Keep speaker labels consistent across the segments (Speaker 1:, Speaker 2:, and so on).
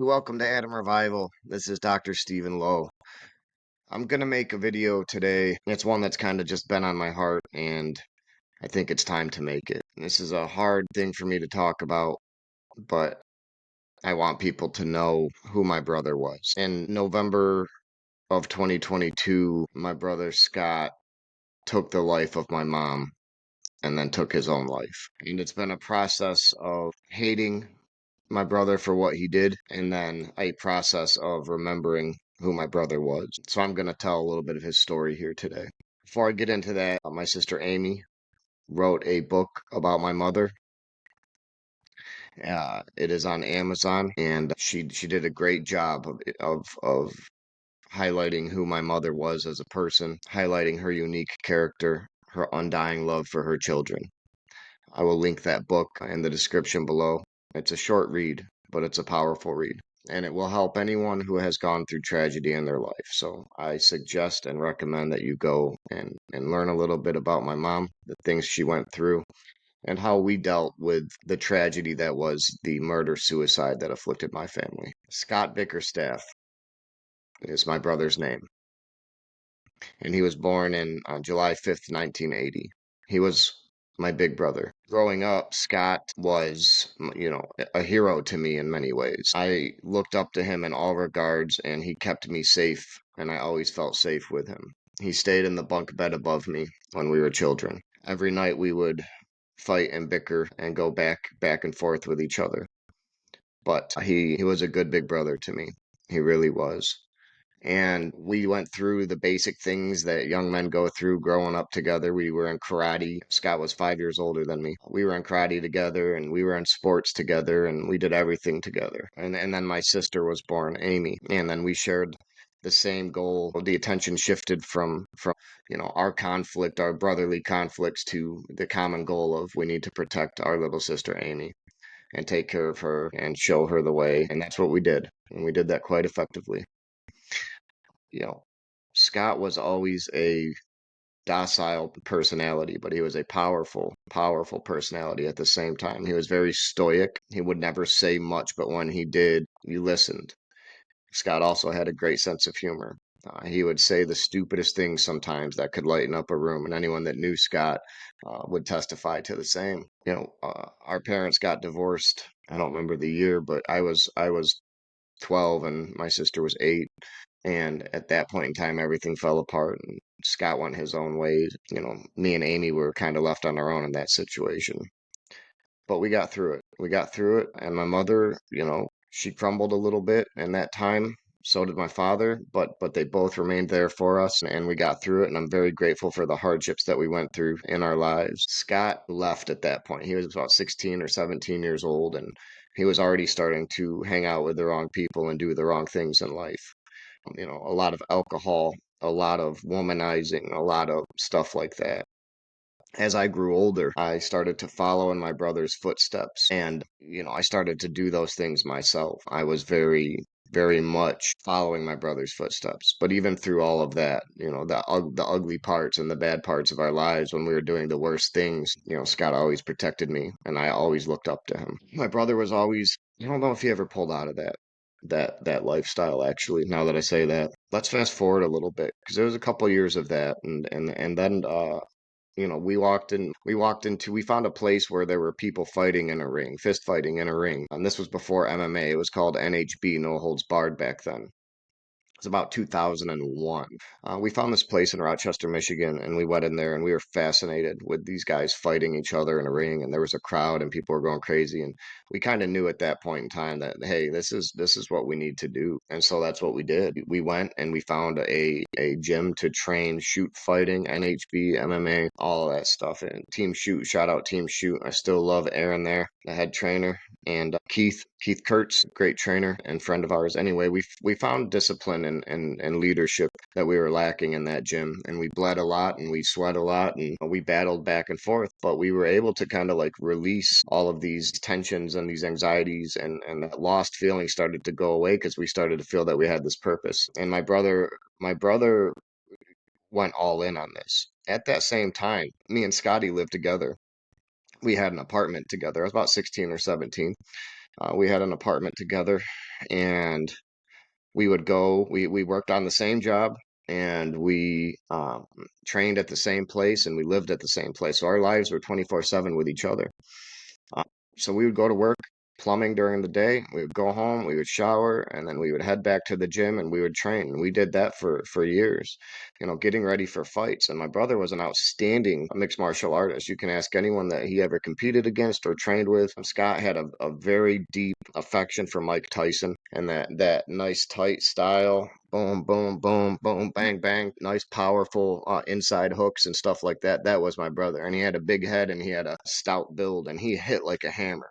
Speaker 1: Welcome to AdamRevival. This is Dr. Stephen Lowe. I'm going to make a video today. It's one that's kind of just been on my heart, and I think it's time to make it. This is a hard thing for me to talk about, but I want people to know who my brother was. In November of 2022, my brother Scott took the life of my mom and then took his own life. And it's been a process of hating my brother for what he did, and then a process of remembering who my brother was. So I'm going to tell a little bit of his story here today. Before I get into that, my sister Amy wrote a book about my mother. It is on Amazon, and she did a great job of highlighting who my mother was as a person, highlighting her unique character, her undying love for her children. I will link that book in the description below. It's a short read, but it's a powerful read, and it will help anyone who has gone through tragedy in their life. So I suggest and recommend that you go and learn a little bit about my mom, the things she went through, and how we dealt with the tragedy that was the murder-suicide that afflicted my family. Scott Bickerstaff is my brother's name, and he was born in on July 5th, 1980. He was my big brother. Growing up, Scott was, a hero to me in many ways. I looked up to him in all regards, and he kept me safe, and I always felt safe with him. He stayed in the bunk bed above me when we were children. Every night we would fight and bicker and go back and forth with each other. But he was a good big brother to me. He really was. And we went through the basic things that young men go through growing up together. We were in karate. Scott was 5 years older than me. We were in karate together, and we were in sports together, and we did everything together. And then my sister was born, Amy, and then we shared the same goal. The attention shifted from our conflict, our brotherly conflicts, to the common goal of we need to protect our little sister Amy and take care of her and show her the way. And that's what we did. And we did that quite effectively. you know, Scott was always a docile personality, but he was a powerful personality at the same time. He was very stoic. He would never say much, but when he did, you listened. Scott also had a great sense of humor. He would say the stupidest things sometimes that could lighten up a room, and anyone that knew Scott would testify to the same. Our parents got divorced. I don't remember the year, but I was 12 and my sister was 8. And at that point in time, everything fell apart and Scott went his own way. Me and Amy were kind of left on our own in that situation. But we got through it. We got through it. And my mother, she crumbled a little bit in that time. So did my father, but they both remained there for us and we got through it. And I'm very grateful for the hardships that we went through in our lives. Scott left at that point. He was about 16 or 17 years old and he was already starting to hang out with the wrong people and do the wrong things in life. A lot of alcohol, a lot of womanizing, a lot of stuff like that. As I grew older, I started to follow in my brother's footsteps and, I started to do those things myself. I was very much following my brother's footsteps. But even through all of that, the ugly parts and the bad parts of our lives when we were doing the worst things, Scott always protected me and I always looked up to him. My brother was always, I don't know if he ever pulled out of that lifestyle actually, now that I say that. Let's fast forward a little bit because there was a couple years of that and then we found a place where there were people fighting in a ring, fist fighting in a ring. And this was before MMA. It was called NHB, No Holds Barred back then. It's about 2001. We found this place in Rochester, Michigan, and we went in there and we were fascinated with these guys fighting each other in a ring. And there was a crowd and people were going crazy. And we kind of knew at that point in time that, hey, this is what we need to do. And so that's what we did. We went and we found a gym to train shoot fighting, NHB, MMA, all of that stuff. And Team Shoot, shout out Team Shoot. I still love Aaron there, the head trainer, and Keith Kurtz, great trainer and friend of ours. Anyway, we found discipline and leadership that we were lacking in that gym, and we bled a lot and we sweat a lot and we battled back and forth, but we were able to kind of like release all of these tensions and these anxieties, and that lost feeling started to go away because we started to feel that we had this purpose. And my brother went all in on this. At that same time, me and Scotty lived together. We had an apartment together. I was about 16 or 17 We had an apartment together, and we would go. We worked on the same job, and we trained at the same place, and we lived at the same place. So our lives were 24/7 with each other. Uh, so we would go to work plumbing during the day. We would go home, we would shower, and then we would head back to the gym and we would train. And we did that for years, getting ready for fights. And my brother was an outstanding mixed martial artist. You can ask anyone that he ever competed against or trained with. Scott had a very deep affection for Mike Tyson and that nice tight style. Boom, boom, boom, boom, bang, bang. Nice, powerful inside hooks and stuff like that. That was my brother. And he had a big head and he had a stout build and he hit like a hammer.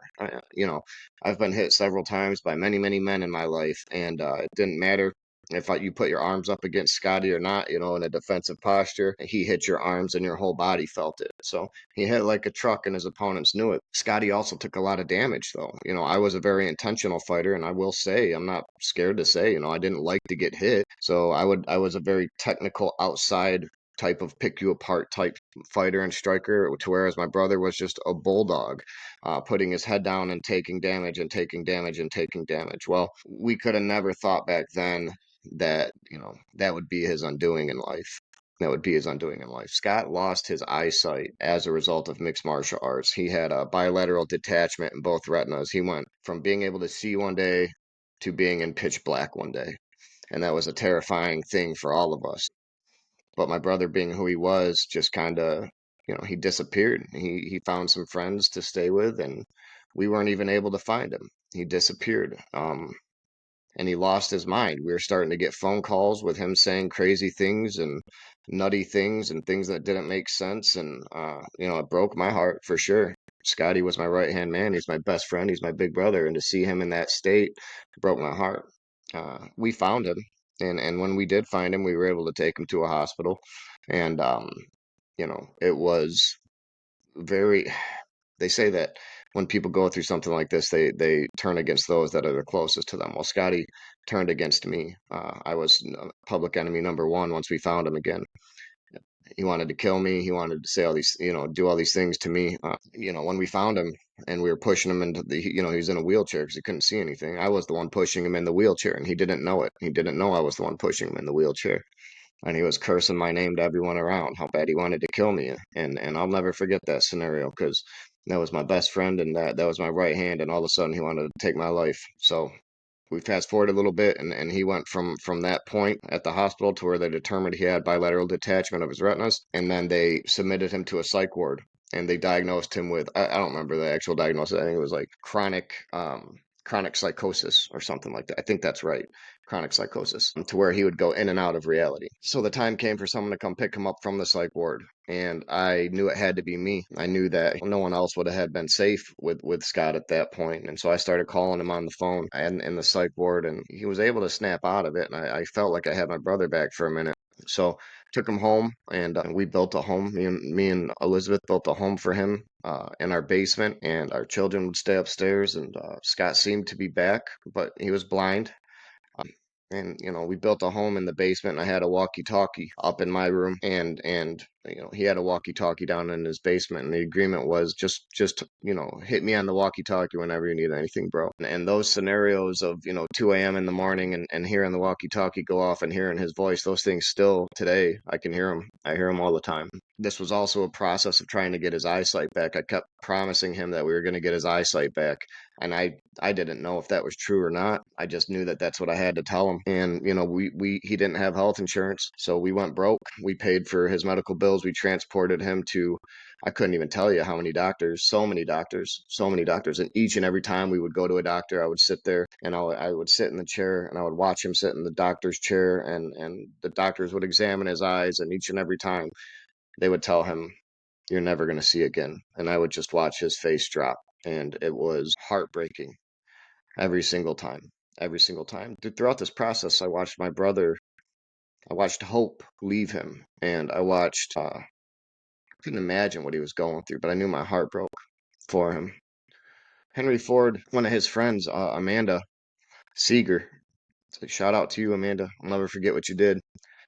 Speaker 1: I've been hit several times by many, many men in my life, and it didn't matter if you put your arms up against Scotty or not, in a defensive posture. He hit your arms and your whole body felt it. So he hit like a truck, and his opponents knew it. Scotty also took a lot of damage, though. I was a very intentional fighter, and I will say, I'm not scared to say, I didn't like to get hit. So I was a very technical outside type of pick you apart type fighter and striker, to whereas my brother was just a bulldog, putting his head down and taking damage and taking damage and taking damage. Well, we could have never thought back then that, that would be his undoing in life. That would be his undoing in life. Scott lost his eyesight as a result of mixed martial arts. He had a bilateral detachment in both retinas. He went from being able to see one day to being in pitch black one day. And that was a terrifying thing for all of us. But my brother, being who he was, just kind of, he disappeared. He found some friends to stay with, and we weren't even able to find him. He disappeared. And he lost his mind. We were starting to get phone calls with him saying crazy things and nutty things and things that didn't make sense. And, it broke my heart for sure. Scotty was my right hand man. He's my best friend. He's my big brother. And to see him in that state broke my heart. We found him. And when we did find him, we were able to take him to a hospital. And, it was very, they say that when people go through something like this, they turn against those that are the closest to them. Well, Scotty turned against me. I was public enemy number one once we found him again. He wanted to kill me. He wanted to say all these, do all these things to me. When we found him and we were pushing him into he was in a wheelchair because he couldn't see anything. I was the one pushing him in the wheelchair, and he didn't know it. He didn't know I was the one pushing him in the wheelchair. And he was cursing my name to everyone around, how bad he wanted to kill me. And I'll never forget that scenario because that was my best friend and that was my right hand, and all of a sudden he wanted to take my life. So we fast forward a little bit, and he went from that point at the hospital to where they determined he had bilateral detachment of his retinas, and then they submitted him to a psych ward, and they diagnosed him with, I don't remember the actual diagnosis. I think it was like chronic psychosis or something like that. I think that's right. Chronic psychosis, to where he would go in and out of reality. So the time came for someone to come pick him up from the psych ward, and I knew it had to be me. I knew that no one else would have been safe with Scott at that point, and so I started calling him on the phone and in the psych ward, and he was able to snap out of it, and I felt like I had my brother back for a minute. So took him home, and we built a home. Me and Elizabeth built a home for him in our basement, and our children would stay upstairs. And Scott seemed to be back, but he was blind. Um, and we built a home in the basement, and I had a walkie-talkie up in my room, and he had a walkie-talkie down in his basement, and the agreement was just hit me on the walkie-talkie whenever you need anything, bro. And those scenarios of 2 a.m. in the morning and hearing the walkie-talkie go off and hearing his voice, those things still today, I can hear him. I hear him all the time. This was also a process of trying to get his eyesight back. I kept promising him that we were going to get his eyesight back, and I didn't know if that was true or not. I just knew that that's what I had to tell him. And he didn't have health insurance, so we went broke. We paid for his medical bills. We transported him to, I couldn't even tell you how many doctors, so many doctors, so many doctors. And each and every time we would go to a doctor, I would sit there and I would sit in the chair and I would watch him sit in the doctor's chair, and the doctors would examine his eyes, and each and every time they would tell him, "You're never going to see again." And I would just watch his face drop, and it was heartbreaking every single time. Every single time. Throughout this process, I watched hope leave him, and I couldn't imagine what he was going through, but I knew my heart broke for him. Henry Ford, one of his friends, Amanda Seeger, so shout out to you, Amanda. I'll never forget what you did.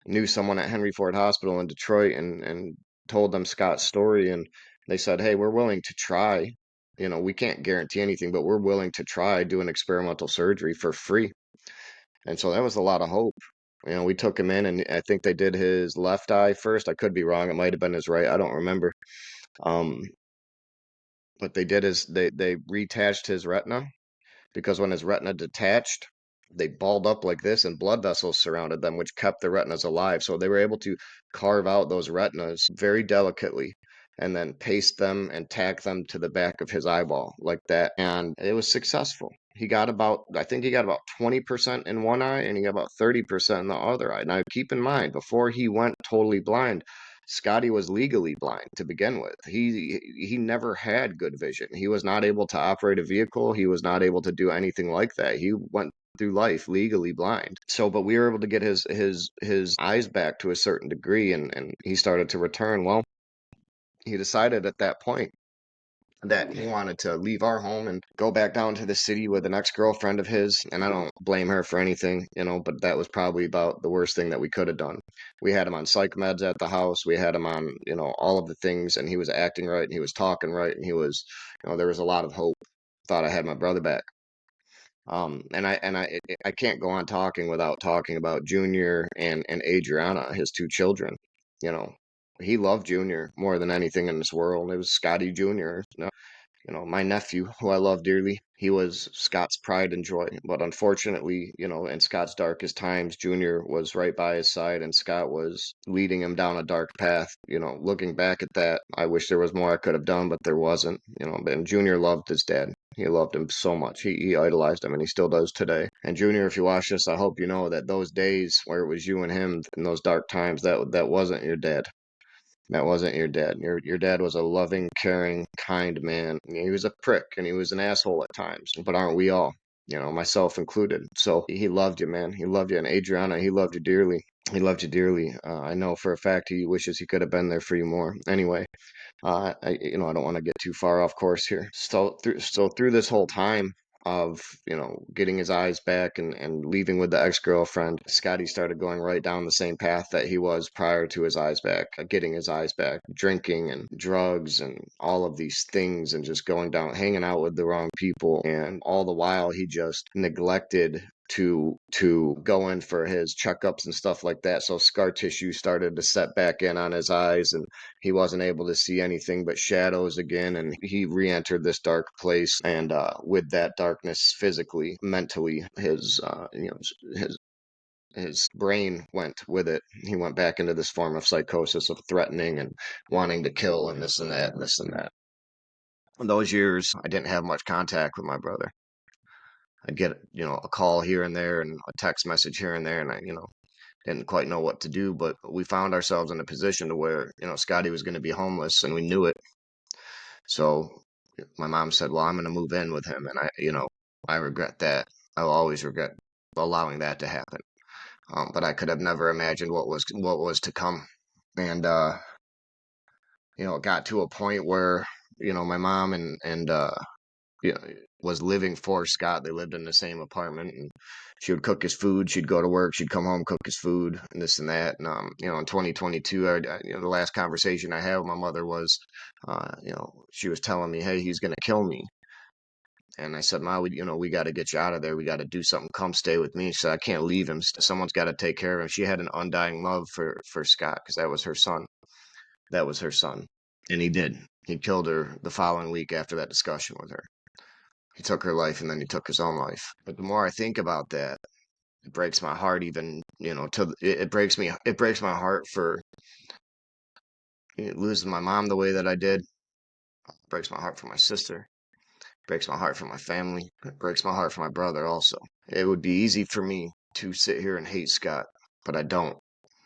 Speaker 1: Knew someone at Henry Ford Hospital in Detroit, and told them Scott's story, and they said, "Hey, we're willing to try we can't guarantee anything, but we're willing to try doing experimental surgery for free. And so that was a lot of hope. We took him in, and I think they did his left eye first. I could be wrong. It might have been his right. I don't remember. Um, what they did is they reattached his retina, because when his retina detached, they balled up like this and blood vessels surrounded them, which kept the retinas alive. So they were able to carve out those retinas very delicately and then paste them and tack them to the back of his eyeball like that. And it was successful. I think he got about 20% in one eye and he got about 30% in the other eye. Now, keep in mind, before he went totally blind, Scotty was legally blind to begin with. He never had good vision. He was not able to operate a vehicle. He was not able to do anything like that. He went through life legally blind. So, but we were able to get his eyes back to a certain degree, and he started to return. Well, he decided at that point that he wanted to leave our home and go back down to the city with an ex-girlfriend of his. And I don't blame her for anything, but that was probably about the worst thing that we could have done. We had him on psych meds at the house. We had him on, all of the things, and he was acting right and he was talking right and he was, there was a lot of hope. Thought I had my brother back. And I can't go on talking without talking about Junior and Adriana, his two children. You know, he loved Junior more than anything in this world. It was Scotty Junior. My nephew, who I love dearly, he was Scott's pride and joy. But unfortunately, in Scott's darkest times, Junior was right by his side and Scott was leading him down a dark path. Looking back at that, I wish there was more I could have done, but there wasn't. And Junior loved his dad. He loved him so much. He idolized him, and he still does today. And Junior, if you watch this, I hope you know that those days where it was you and him in those dark times, that wasn't your dad. That wasn't your dad. Your dad was a loving, caring, kind man. He was a prick and he was an asshole at times, but aren't we all? Myself included. So he loved you, man. He loved you. And Adriana, he loved you dearly. He loved you dearly. I know for a fact he wishes he could have been there for you more. Anyway, I don't want to get too far off course here. So through this whole time of, getting his eyes back and leaving with the ex-girlfriend, Scotty started going right down the same path that he was prior to his eyes back, getting his eyes back, drinking and drugs and all of these things and just going down, hanging out with the wrong people. And all the while he just neglected to go in for his checkups and stuff like that. So scar tissue started to set back in on his eyes and he wasn't able to see anything but shadows again, and he re-entered this dark place. And with that darkness, physically, mentally, his brain went with it. He went back into this form of psychosis of threatening and wanting to kill and this and that and this and that. In those years, I didn't have much contact with my brother. I'd get, a call here and there and a text message here and there, and I, didn't quite know what to do, but we found ourselves in a position to where, Scotty was going to be homeless and we knew it. So my mom said, well, I'm going to move in with him. And I regret that. I will always regret allowing that to happen. But I could have never imagined what was to come. And, it got to a point where, my mom and you know, was living for Scott. They lived in the same apartment, and she would cook his food. She'd go to work. She'd come home, cook his food, and this and that. And in 2022, the last conversation I had with my mother was, she was telling me, "Hey, he's gonna kill me." And I said, "Ma, we got to get you out of there. We got to do something. Come stay with me." She said, "I can't leave him. Someone's got to take care of him." She had an undying love for Scott because that was her son. That was her son, and he did. He killed her the following week after that discussion with her. He took her life and then he took his own life. But the more I think about that, it breaks my heart even, it breaks my heart for losing my mom the way that I did. It breaks my heart for my sister. It breaks my heart for my family. It breaks my heart for my brother also. It would be easy for me to sit here and hate Scott, but I don't.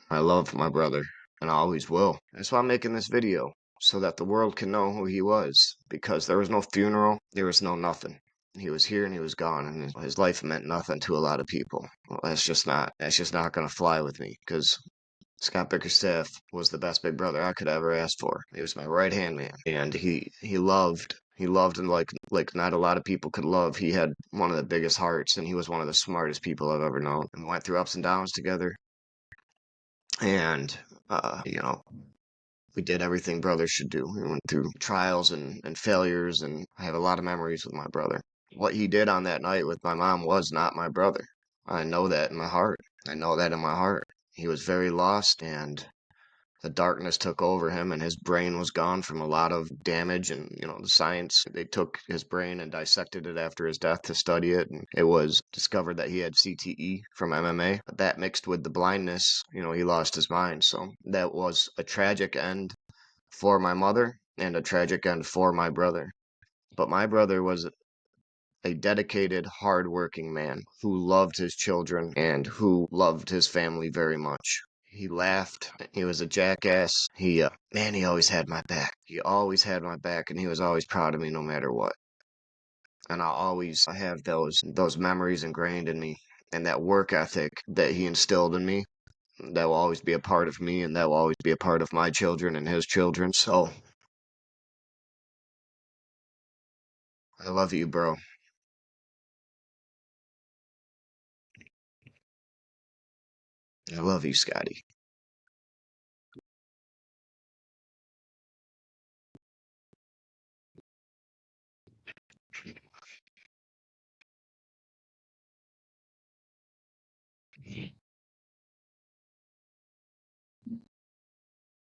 Speaker 1: I love my brother and I always will. That's why I'm making this video, so that the world can know who he was, because there was no funeral, there was no nothing. He was here and he was gone, and his life meant nothing to a lot of people. Well, that's just not gonna fly with me, because Scott Bickerstaff was the best big brother I could ever ask for. He was my right hand man, and he loved and like not a lot of people could love. He had one of the biggest hearts, and he was one of the smartest people I've ever known. And we went through ups and downs together, and uh, you know, We did everything brothers should do. We went through trials and failures, and I have a lot of memories with my brother. What he did on that night with my mom was not my brother. I know that in my heart. I know that in my heart. He was very lost, and the darkness took over him, and his brain was gone from a lot of damage. And the science, they took his brain and dissected it after his death to study it, and it was discovered that he had CTE from MMA. But that mixed with the blindness, he lost his mind. So that was a tragic end for my mother and a tragic end for my brother. But my brother was a dedicated, hard-working man who loved his children and who loved his family very much. He laughed. He was a jackass. He always had my back. He always had my back, and he was always proud of me no matter what. And I have those memories ingrained in me, and that work ethic that he instilled in me. That will always be a part of me, and that will always be a part of my children and his children. So I love you, bro. I love you, Scotty.